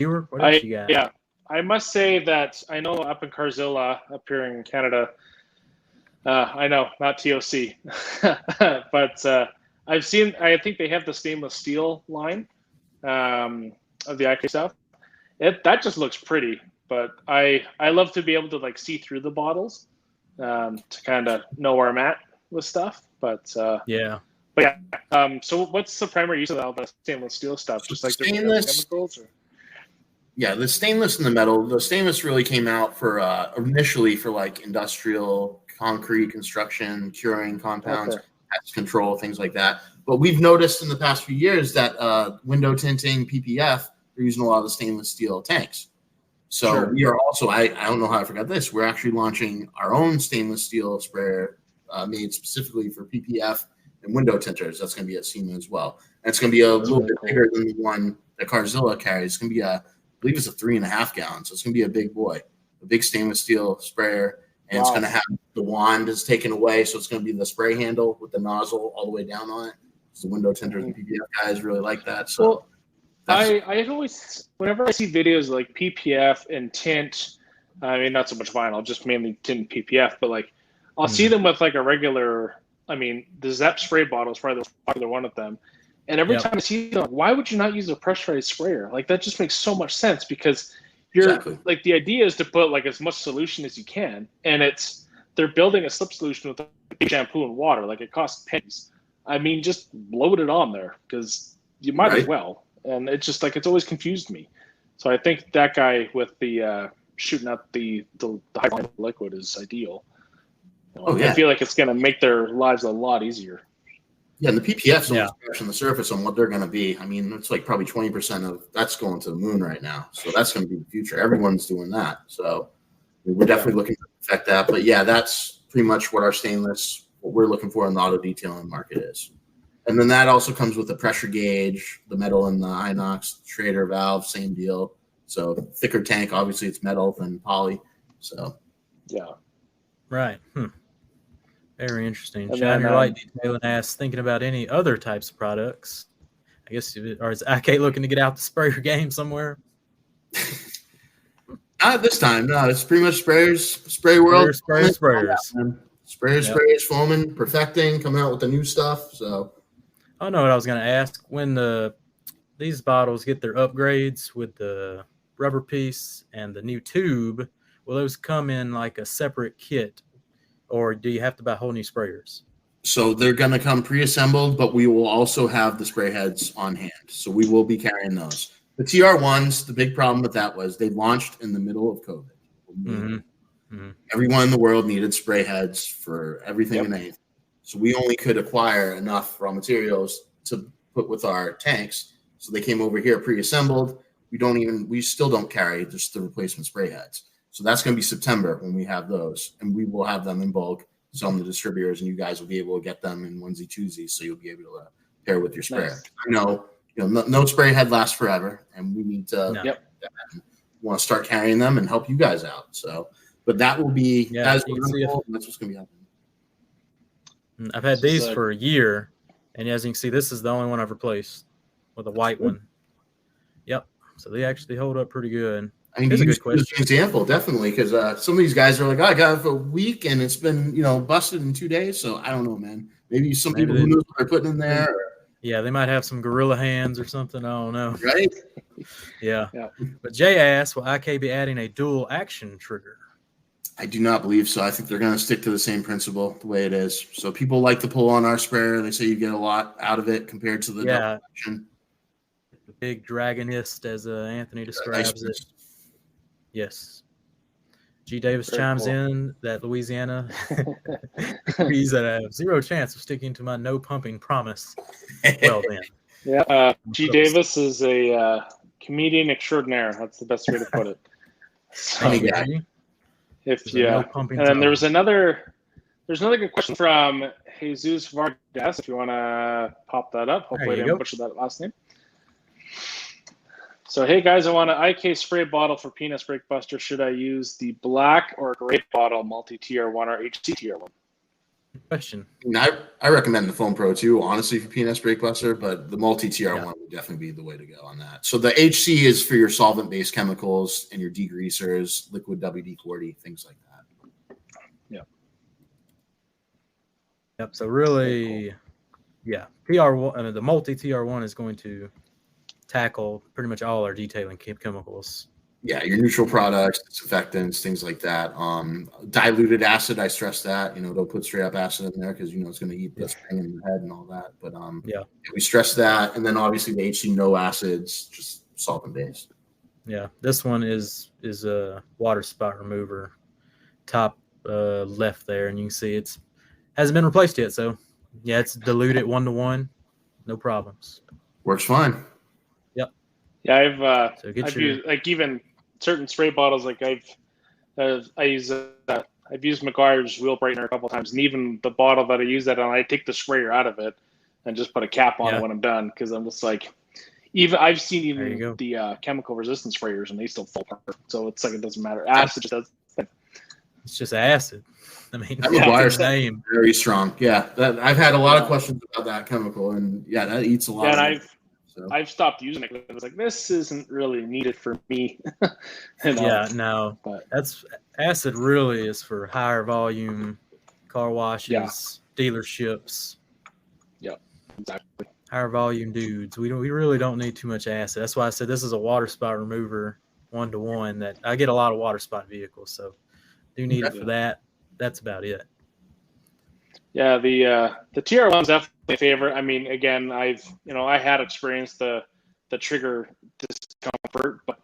What else you got? Yeah, I must say that I know up in Carzilla, up here in Canada, I know, not TOC, but I've seen, I think they have the stainless steel line of the IK stuff. That just looks pretty, but I love to be able to like see through the bottles to kind of know where I'm at with stuff. But yeah. But yeah, so what's the primary use of all the stainless steel stuff? Just like stainless chemicals? Or? Yeah, the stainless and the metal. The stainless really came out for initially for like industrial concrete construction, curing compounds, pest control, things like that. But we've noticed in the past few years that window tinting, PPF, they're using a lot of the stainless steel tanks. So we are also, I don't know how I forgot this, we're actually launching our own stainless steel sprayer made specifically for PPF and window tinters. That's going to be at SEMA as well. And it's going to be a little bit bigger than the one that Carzilla carries. It's going to be I believe it's a 3.5 gallon. So it's going to be a big boy, a big stainless steel sprayer. And it's going to have the wand is taken away. So it's going to be the spray handle with the nozzle all the way down on it. So the window tinters and PPF guys really like that. So I always, whenever I see videos like PPF and tint, I mean, not so much vinyl, just mainly tint PPF, but like I'll see them with like a regular, I mean, the Zep spray bottle is probably the popular one of them. And every time I see them, why would you not use a pressurized sprayer? Like that just makes so much sense because you're like the idea is to put like as much solution as you can, and they're building a slip solution with shampoo and water. Like it costs pennies. I mean, just load it on there because you might as well. And it's just like it's always confused me. So I think that guy with the shooting out the high volume liquid is ideal. I feel like it's going to make their lives a lot easier. Yeah, and the PPF's only scratching the surface on what they're going to be. I mean, it's like probably 20% of that's going to the moon right now. So that's going to be the future. Everyone's doing that. So we're definitely looking to affect that. But yeah, that's pretty much what our stainless, what we're looking for in the auto detailing market is. And then that also comes with the pressure gauge, the metal and the inox, Schrader valve, same deal. So thicker tank, obviously it's metal than poly. So right. Very interesting. Shine Your Light Detailing asks, thinking about any other types of products. I guess, or is IK looking to get out the sprayer game somewhere? Not this time. No, it's pretty much sprayers, spray world. Sprayers, foaming, perfecting, coming out with the new stuff. So I know what I was going to ask. When these bottles get their upgrades with the rubber piece and the new tube, will those come in like a separate kit? Or do you have to buy whole new sprayers? So they're going to come pre-assembled, but we will also have the spray heads on hand. So we will be carrying those. The TR1s, the big problem with that was they launched in the middle of COVID. Everyone in the world needed spray heads for everything and anything. So we only could acquire enough raw materials to put with our tanks. So they came over here pre-assembled. we still don't carry just the replacement spray heads. So that's going to be September when we have those, and we will have them in bulk, sell them to distributors, and you guys will be able to get them in onesie twosies, so you'll be able to pair with your sprayer. Nice. I know, no spray head lasts forever, and we need to want to start carrying them and help you guys out. So, but that will be that's what's going to be happening. I've had these for a year, and as you can see, this is the only one I've replaced with a white one. Yep. So they actually hold up pretty good. I mean, it's a good question. Example, definitely, because some of these guys are like, I got it for a week, and it's been busted in 2 days. So I don't know, man. Maybe some people who knows what they're putting in there. Yeah, they might have some gorilla hands or something. I don't know. Right? Yeah. But Jay asked, will IK be adding a dual action trigger? I do not believe so. I think they're going to stick to the same principle, the way it is. So people like to pull on our sprayer. They say you get a lot out of it compared to the double action. The big dragonist, as Anthony describes it. Yes. G. Davis chimes in that Louisiana agrees that I have zero chance of sticking to my no pumping promise. Well, then. Yeah. G. Davis is a comedian extraordinaire. That's the best way to put it. So, and then there's another good question from Jesus Vargas. If you want to pop that up, hopefully I didn't butcher that last name. So, hey guys, I want an IK spray bottle for Penis Brake Buster. Should I use the black or gray bottle, multi-TR1 or HC-TR1? Question. I recommend the Foam Pro 2, honestly, for Penis Brake Buster, but the multi-TR1 would definitely be the way to go on that. So the HC is for your solvent-based chemicals and your degreasers, liquid WD-40, things like that. Yep. So really, TR1. I mean, the multi-TR1 is going to tackle pretty much all our detailing chemicals. Yeah, your neutral products, disinfectants, things like that. Diluted acid, I stress that. Don't put straight up acid in there because it's going to eat the spring in your head and all that. But we stress that, and then obviously the HC no acids, just solvent based. Yeah, this one is a water spot remover, top left there, and you can see it's hasn't been replaced yet. So it's diluted 1-to-1, no problems. Works fine. Yeah, I've used even certain spray bottles. Like I've used McGuire's wheel brightener a couple of times, and even the bottle that I use that on, I take the sprayer out of it and just put a cap on it when I'm done, because I'm just like, I've seen the chemical resistant sprayers and they still fall apart. So it's like it doesn't matter. Acid just does. It's just acid. I mean, McGuire's name very strong. Yeah, I've had a lot of questions about that chemical, and that eats a lot. And I've stopped using it. I was like, this isn't really needed for me. Yeah, no. But that's acid really is for higher volume car washes, dealerships. Yeah, exactly. Higher volume dudes. We really don't need too much acid. That's why I said this is a water spot remover 1-to-1. That I get a lot of water spot vehicles, so do need it for that. That's about it. Yeah, the TR1 is definitely a favorite. I mean, again, I had experienced the trigger discomfort, but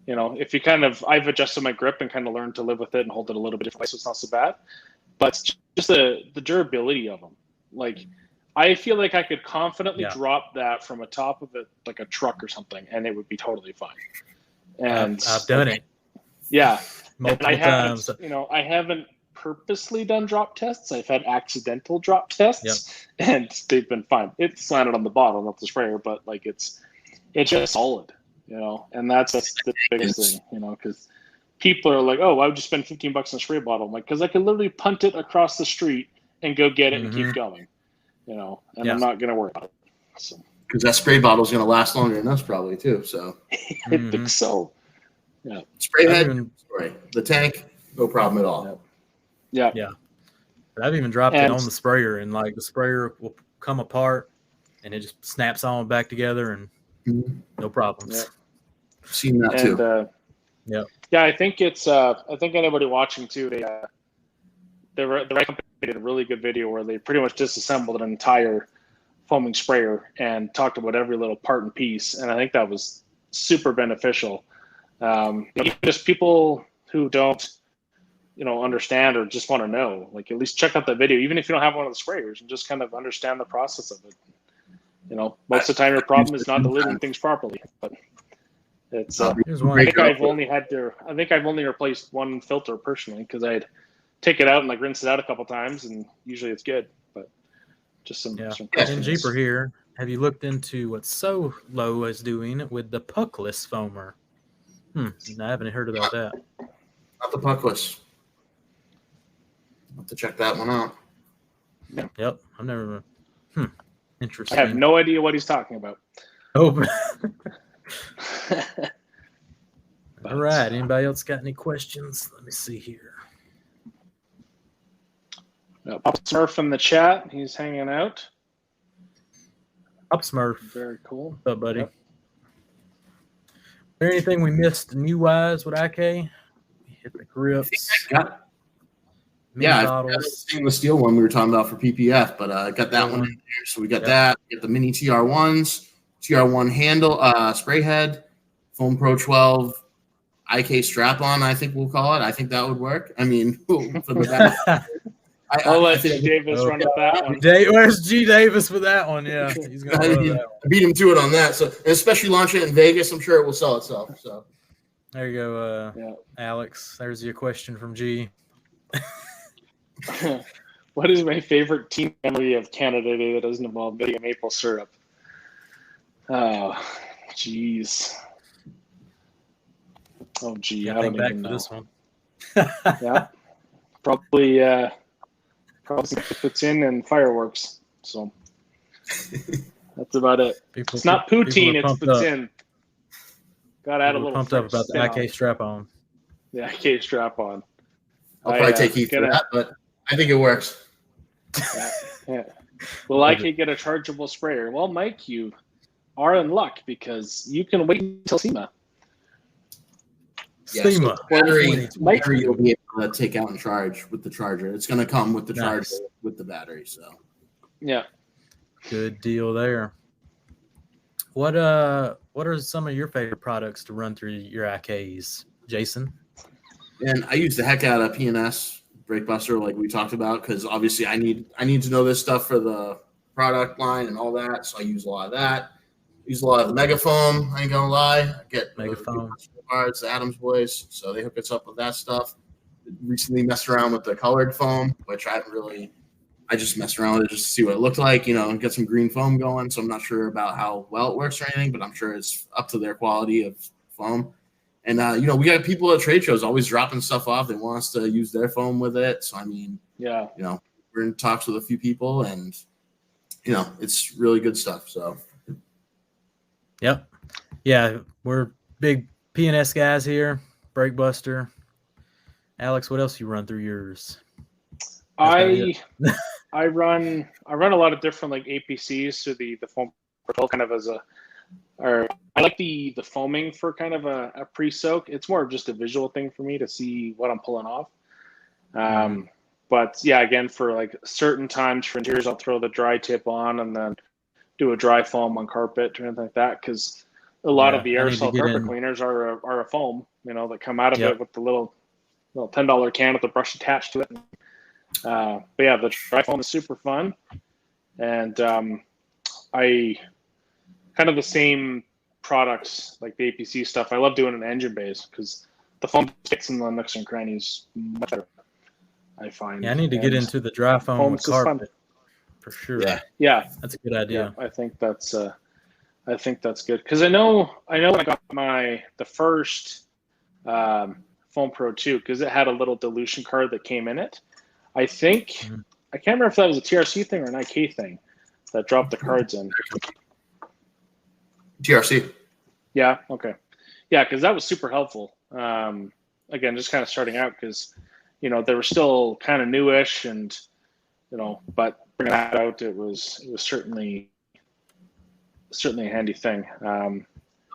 if you I've adjusted my grip and kind of learned to live with it and hold it a little bit differently, so it's not so bad. But just the durability of them. Like, I feel like I could confidently drop that from a top of it, like a truck or something, and it would be totally fine. And I've done it. Yeah, multiple times. I haven't purposely done drop tests. I've had accidental drop tests, and they've been fine. It's slanted on the bottle, not the sprayer, but like it's just solid, and that's the biggest thing, because people are like, oh, why would you spend $15 on a spray bottle? I'm like, because I could literally punt it across the street and go get it and keep going, and I'm not going to worry about it. So. Because that spray bottle is going to last longer than us probably too. So I think so. Yeah. Spray head, the tank, no problem at all. Yeah. But I've even dropped it on the sprayer, and like the sprayer will come apart and it just snaps on back together, and no problems. Yeah. I've seen that too. Yeah, I think it's I think anybody watching too, the right company did a really good video where they pretty much disassembled an entire foaming sprayer and talked about every little part and piece, and I think that was super beneficial. Just people who don't understand or just want to know, like, at least check out that video, even if you don't have one of the sprayers, and just kind of understand the process of it. Most of the time your problem is not delivering things properly, but It's I think I've only replaced one filter personally because I'd take it out and like rinse it out a couple times, and usually it's good. But just some And Jeeper here. Have you looked into what Solo is doing with the puckless foamer? I haven't heard about that. Not the puckless. I'll have to check that one out. Yep, I've never. Interesting. I have no idea what he's talking about. Oh. All right. Anybody else got any questions? Let me see here. Pop Smurf in the chat. He's hanging out. Pop Smurf. Very cool. What's up, buddy? Yep. Is there anything we missed new-wise with IK? Hit the grips. I've seen the steel one we were talking about for PPF, but I got that one in there. So we got that. We got the mini TR1s, TR1 handle, spray head, Foam Pro 12, IK strap-on, I think we'll call it. I think that would work. I mean, for the I'll let G Davis run with that one. Where's G Davis for that one? Yeah, he's gonna I beat him to it on that. So, especially launch it in Vegas, I'm sure it will sell itself. So there you go, Alex. There's your question from G. What is my favorite team memory of Canada Day that doesn't involve video maple syrup? Oh, jeez. Oh, gee, I don't even know. This one. Yeah, probably puts in and fireworks. So that's about it. It's not poutine; it's poutine. Got to add a little. Pumped up about the IK strap on. The IK strap on. I'll probably take heat for that, but I think it works. Yeah. Will IK get a chargeable sprayer? Well, Mike, you are in luck because you can wait until SEMA. SEMA. Battery you'll be able to take out and charge with the charger. It's going to come with the charger with the battery. So, yeah, good deal there. What are some of your favorite products to run through your IKs, Jason? And I use the heck out of PNS Brake Buster, like we talked about, because obviously I need to know this stuff for the product line and all that. So I use a lot of that. Use a lot of the Mega Foam. I ain't gonna lie. I get Mega Foam cards, the Adams boys, so they hook us up with that stuff. Recently messed around with the colored foam, which I just messed around with it just to see what it looked like, and get some green foam going. So I'm not sure about how well it works or anything, but I'm sure it's up to their quality of foam. And, we got people at trade shows always dropping stuff off. They want us to use their foam with it. So, I mean, we're in talks with a few people and, it's really good stuff. So, yep. Yeah, we're big PNS guys here. Brake Buster. Alex, what else you run through yours? I run a lot of different like APCs to the foam control kind of I like the foaming for kind of a pre-soak. It's more of just a visual thing for me to see what I'm pulling off. But yeah, again, for like certain times for interiors, I'll throw the dry tip on and then do a dry foam on carpet or anything like that. Because a lot of the aerosol carpet cleaners are a foam, that come out of it with the little $10 can with the brush attached to it. But yeah, the dry foam is super fun. And I kind of the same products like the APC stuff. I love doing an engine base because the foam fits in the nooks and crannies much better, I find. Yeah, I need to get into the dry foam with carpet for sure. Yeah, that's a good idea. Yeah, I think that's good because I know when I got the first Foam Pro 2 because it had a little dilution card that came in it. I think I can't remember if that was a TRC thing or an IK thing that dropped the cards in. TRC. Yeah. Okay. Yeah, because that was super helpful. Again, just kind of starting out because, they were still kind of newish and, but bringing that out, it was certainly a handy thing.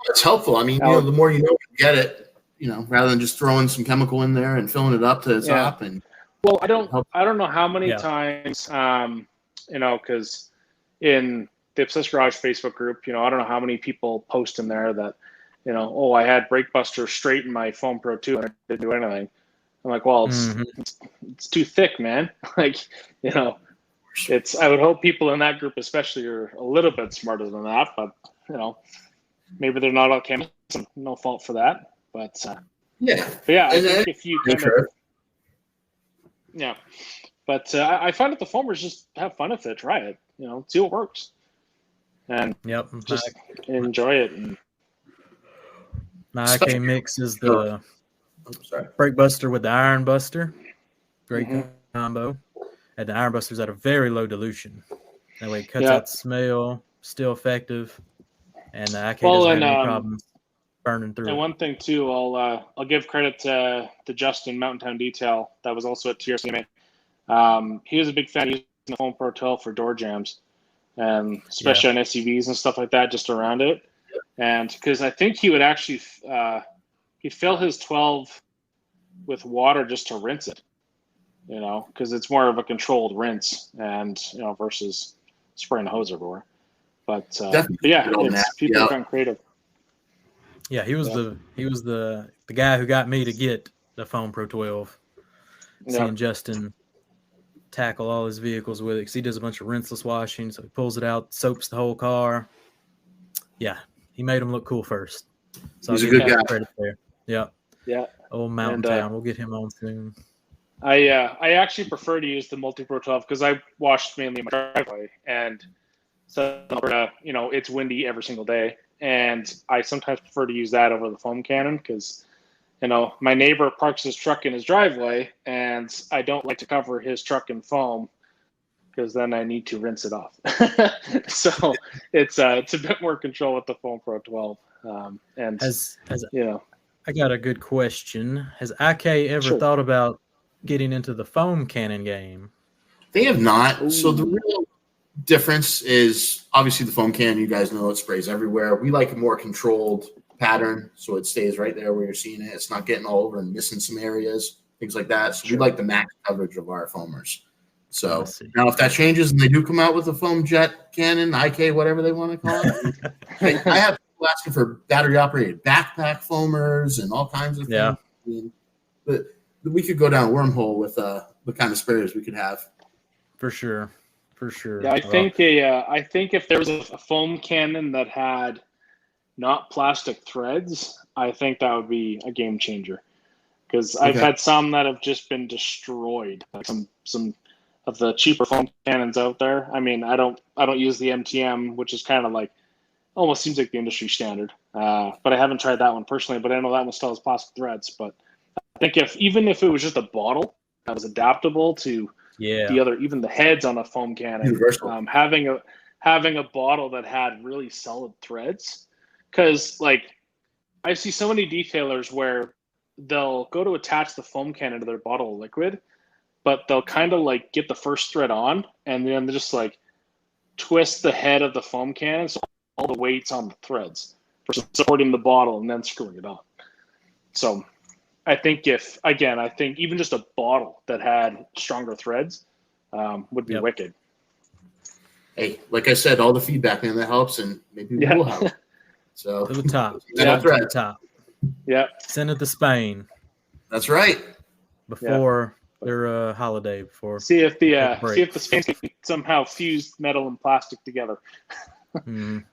It's helpful. I mean, the more you get it, rather than just throwing some chemical in there and filling it up to the top. And well, I don't know how many times, because in the Obsessed Garage Facebook group, I don't know how many people post in there that, I had Brake Buster straight in my Foam Pro 2 and I didn't do anything. I'm like, well, it's too thick, man. Like, I would hope people in that group especially are a little bit smarter than that, but, maybe they're not all chemists. No fault for that, but yeah, I think if you kind of but I find that the foamers just have fun with it, try it, see what works, and just enjoy it. And my IK mix is the brake buster with the iron buster. Great combo. And the iron buster's at a very low dilution. That way it cuts out the smell, still effective, and the IK doesn't have any problems burning through. And one thing too, I'll give credit to Justin, Mountain Town Detail, that was also at TRCMA. He was a big fan of using the Foam Pro 12 for door jams, and especially on SUVs and stuff like that, just around it. And because I think he would actually he'd fill his 12 with water just to rinse it, because it's more of a controlled rinse, and versus spraying the hose everywhere. But people have gotten creative. Yeah, he was the guy who got me to get the Foam Pro 12. Seeing Justin tackle all his vehicles with it, because he does a bunch of rinseless washing, so he pulls it out, soaps the whole car. Yeah, he made him look cool first. So he's a good guy. Credit there. Yeah. Old Mountain Town. We'll get him on soon. I actually prefer to use the Multi Pro 12 because I washed mainly my driveway, and so it's windy every single day, and I sometimes prefer to use that over the foam cannon because my neighbor parks his truck in his driveway, and I don't like to cover his truck in foam because then I need to rinse it off. So it's a bit more control with the Foam Pro 12. And I got a good question. Has IK ever thought about getting into the foam cannon game? They have not. Ooh. So the real difference is obviously the foam cannon. You guys know it sprays everywhere. We like a more controlled pattern, so it stays right there where you're seeing it. It's not getting all over and missing some areas, things like that. So we like the max coverage of our foamers. So now if that changes and they do come out with a foam jet cannon, IK, whatever they want to call it, I have people asking for battery operated backpack foamers and all kinds of things. But we could go down a wormhole with the kind of sprayers we could have. For sure. Yeah, I think if there was a foam cannon that had not plastic threads, I think that would be a game changer. Because I've had some that have just been destroyed. Like some of the cheaper foam cannons out there. I mean, I don't use the MTM, which is kind of like almost seems like the industry standard. But I haven't tried that one personally. But I know that one still has plastic threads. But I think even if it was just a bottle that was adaptable to the other, even the heads on a foam cannon, having a bottle that had really solid threads, because I see so many detailers where they'll go to attach the foam cannon to their bottle of liquid, but they'll kind of get the first thread on and then they just twist the head of the foam cannon so all the weight's on the threads for supporting the bottle and then screwing it on. So I think even just a bottle that had stronger threads would be wicked. Hey, like I said, all the feedback, man, that helps, and maybe we will help. So to the top. To the top. Yeah. Send it to Spain. That's right. Before their holiday. See if the Spains can somehow fuse metal and plastic together. I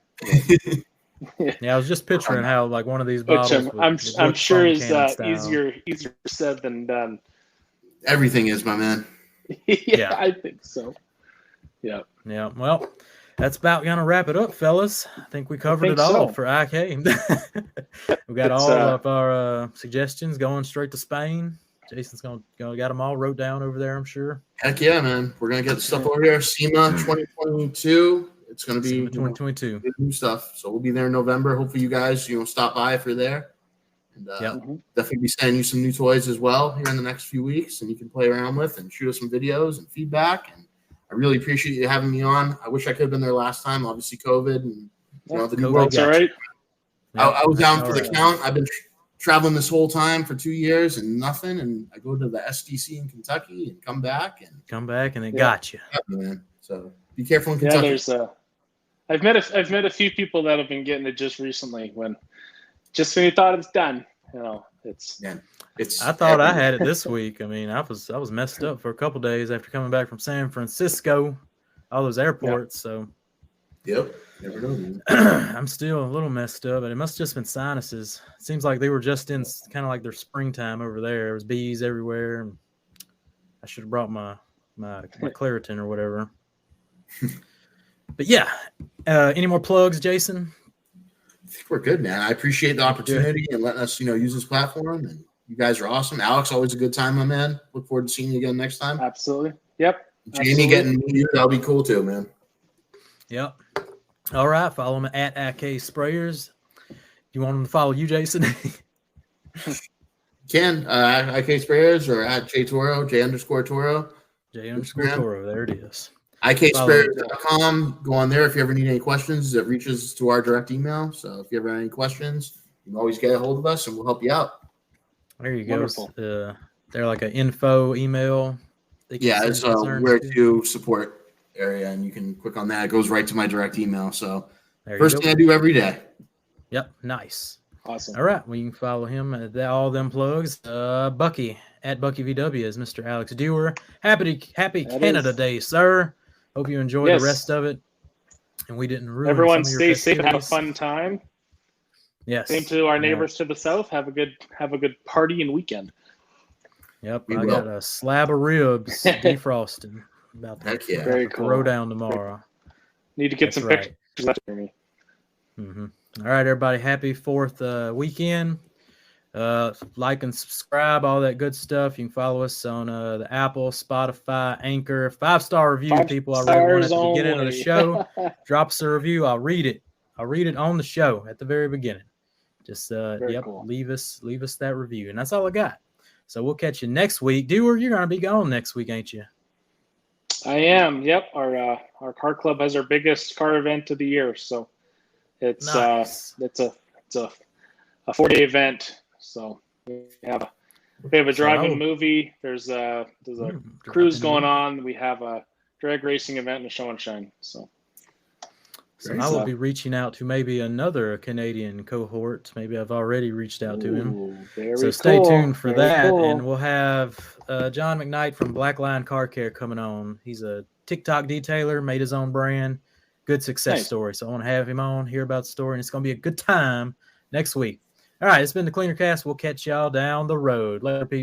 was just picturing how one of these bottles. I'm sure is easier said than done. Everything is, my man. Yeah, I think so. Yeah. Yeah. Well, that's about gonna wrap it up, fellas. I think we covered it all for IK. We got all of our suggestions going straight to Spain. Jason's gonna got them all wrote down over there, I'm sure. Heck yeah, man. We're gonna get the stuff over here. SEMA 2022. It's gonna be 2022 new stuff. So we'll be there in November. Hopefully you guys, stop by if you're there. And definitely be sending you some new toys as well here in the next few weeks, and you can play around with and shoot us some videos and feedback. And I really appreciate you having me on. I wish I could have been there last time. Obviously, COVID and the new world. That's all right. I was down for the count. I've been traveling this whole time for 2 years and nothing. And I go to the SDC in Kentucky and come back and it got you. Man. So be careful in Kentucky. Yeah, I've met a few people that have been getting it just recently when you thought it's done. It's. I thought I had it this week. I mean, I was messed up for a couple days after coming back from San Francisco, all those airports. So Yep. Never know. I'm still a little messed up, but it must have just been sinuses. It seems like they were just in kind of like their springtime over there. There was bees everywhere. And I should have brought my Claritin or whatever. But yeah, any more plugs, Jason? I think we're good, man. I appreciate the opportunity and letting us, use this platform. And you guys are awesome. Alex, always a good time, my man. Look forward to seeing you again next time. Absolutely. Yep. Jamie getting you, that'll be cool too, man. Yep. All right. Follow him at IK Sprayers. You want him to follow you, Jason? Can IK Sprayers or at Touro, J_Touro. J_Touro. There it is. IKSprayers.com. Go on there if you ever need any questions. It reaches to our direct email. So if you ever have any questions, you can always get a hold of us and we'll help you out. There you go. They're like an info email. Yeah, it's where to support area, and you can click on that. It goes right to my direct email. So first thing I do every day. Yep, nice. Awesome. All right, well, you can follow him at all them plugs. Bucky at BuckyVW is Mr. Alex Dewar. Happy Canada Day, sir. Hope you enjoy the rest of it, and we didn't ruin. Everyone, some of your stay safe and have a fun time. Yes. Same to our neighbors to the south. Have a good party and weekend. Yep, I got a slab of ribs defrosting. About to Very cool. Throw down tomorrow. Need to get some pictures for me. Mm-hmm. All right, everybody. Happy 4th weekend. Like and subscribe, all that good stuff. You can follow us on the Apple, Spotify, Anchor. 5-star review, people. I really want at the beginning of the show. Drop us a review. I'll read it. I'll read it on the show at the very beginning. Just cool. leave us that review, and that's all I got. So we'll catch you next week. Dewar, you're gonna be gone next week, ain't you? I am. Yep. Our car club has our biggest car event of the year, so it's nice. It's a 4-day event. So we have a drive-in movie. There's a cruise going on. We have a drag racing event and a show and shine. So I will be reaching out to maybe another Canadian cohort. Maybe I've already reached out to him. So stay tuned for that. Cool. And we'll have John McKnight from Black Lion Car Care coming on. He's a TikTok detailer, made his own brand. Good success story. So I want to have him on, hear about the story, and it's going to be a good time next week. All right, it's been the Cleaner Cast. We'll catch y'all down the road. Later, people.